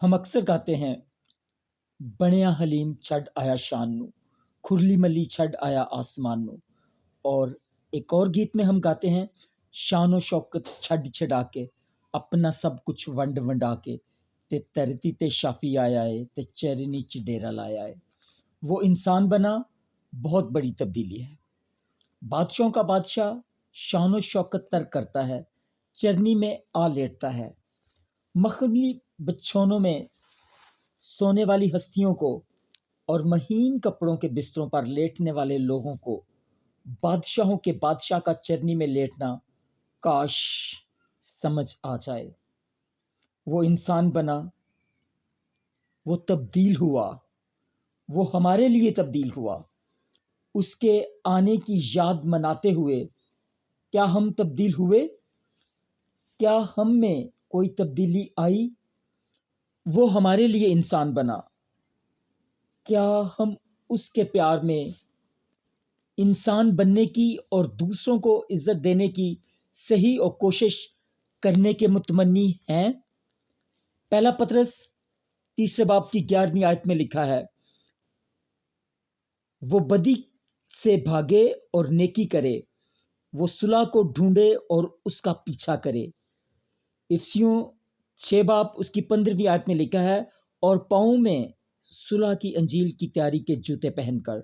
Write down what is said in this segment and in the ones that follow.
ہم اکثر گاتے ہیں بنیا حلیم چھڈ آیا شان نو، کھرلی ملی چھڈ آیا آسمان نو۔ اور ایک اور گیت میں ہم گاتے ہیں شان و شوکت چھڈ چھڈا کے، اپنا سب کچھ ونڈ ونڈا کے، تے دھرتی تے شافی آیا ہے تے چرنی چ ڈیرا لایا ہے۔ وہ انسان بنا، بہت بڑی تبدیلی ہے۔ بادشاہوں کا بادشاہ شان و شوکت ترک کرتا ہے، چرنی میں آ لیٹتا ہے۔ مخملی بچھونوں میں سونے والی ہستیوں کو اور مہین کپڑوں کے بستروں پر لیٹنے والے لوگوں کو بادشاہوں کے بادشاہ کا چرنی میں لیٹنا کاش سمجھ آ جائے۔ وہ انسان بنا، وہ تبدیل ہوا، وہ ہمارے لیے تبدیل ہوا۔ اس کے آنے کی یاد مناتے ہوئے کیا ہم تبدیل ہوئے؟ کیا ہم میں کوئی تبدیلی آئی؟ وہ ہمارے لیے انسان بنا، کیا ہم اس کے پیار میں انسان بننے کی اور دوسروں کو عزت دینے کی صحیح اور کوشش کرنے کے متمنی ہیں؟ پہلا پطرس 3 باب کی 11ویں آیت میں لکھا ہے، وہ بدی سے بھاگے اور نیکی کرے، وہ صلح کو ڈھونڈے اور اس کا پیچھا کرے۔ افسیوں 6 باب اس کی 15ویں آیت میں لکھا ہے، اور پاؤں میں صلح کی انجیل کی تیاری کے جوتے پہن کر۔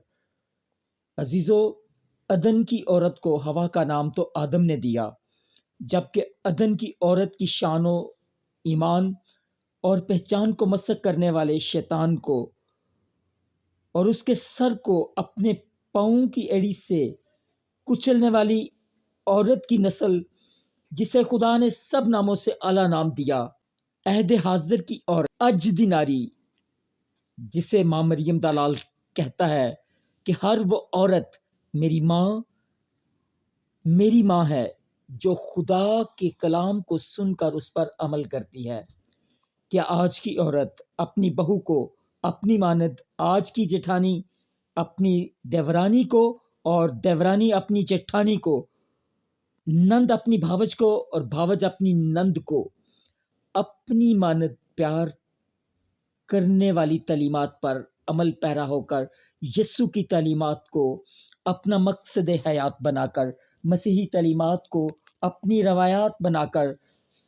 عزیزو، عدن کی عورت کو ہوا کا نام تو آدم نے دیا، جبکہ عدن کی عورت کی شان و ایمان اور پہچان کو مسخ کرنے والے شیطان کو اور اس کے سر کو اپنے پاؤں کی ایڑی سے کچلنے والی عورت کی نسل، جسے خدا نے سب ناموں سے اعلیٰ نام دیا، عہد حاضر کی عورت، اجدی ناری، جسے ماں مریم دلال کہتا ہے کہ ہر وہ عورت میری ماں ہے جو خدا کے کلام کو سن کر اس پر عمل کرتی ہے۔ کیا آج کی عورت اپنی بہو کو اپنی مانند، آج کی جٹھانی اپنی دیورانی کو اور دیورانی اپنی جٹھانی کو، نند اپنی بھاوج کو اور بھاوج اپنی نند کو اپنی مانند پیار کرنے والی تعلیمات پر عمل پیرا ہو کر یسوع کی تعلیمات کو اپنا مقصد حیات بنا کر، مسیحی تعلیمات کو اپنی روایات بنا کر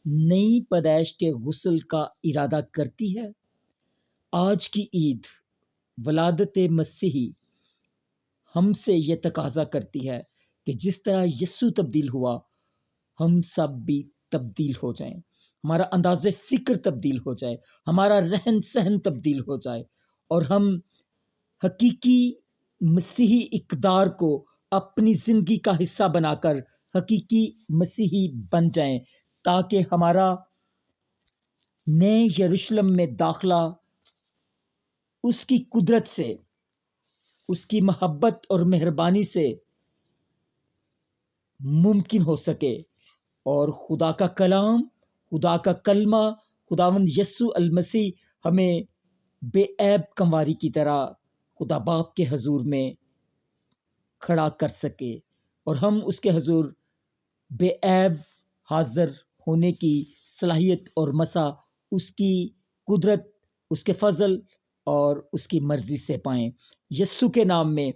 نئی پیدائش کے غسل کا ارادہ کرتی ہے؟ آج کی عید ولادت مسیحی ہم سے یہ تقاضا کرتی ہے کہ جس طرح یسوع تبدیل ہوا، ہم سب بھی تبدیل ہو جائیں، ہمارا انداز فکر تبدیل ہو جائے، ہمارا رہن سہن تبدیل ہو جائے، اور ہم حقیقی مسیحی اقدار کو اپنی زندگی کا حصہ بنا کر حقیقی مسیحی بن جائیں، تاکہ ہمارا نئے یروشلم میں داخلہ اس کی قدرت سے، اس کی محبت اور مہربانی سے ممکن ہو سکے، اور خدا کا کلام، خدا کا کلمہ، خداوند یسوع المسیح ہمیں بے عیب کنواری کی طرح خدا باپ کے حضور میں کھڑا کر سکے، اور ہم اس کے حضور بے عیب حاضر ہونے کی صلاحیت اور مسا اس کی قدرت، اس کے فضل اور اس کی مرضی سے پائیں۔ یسوع کے نام میں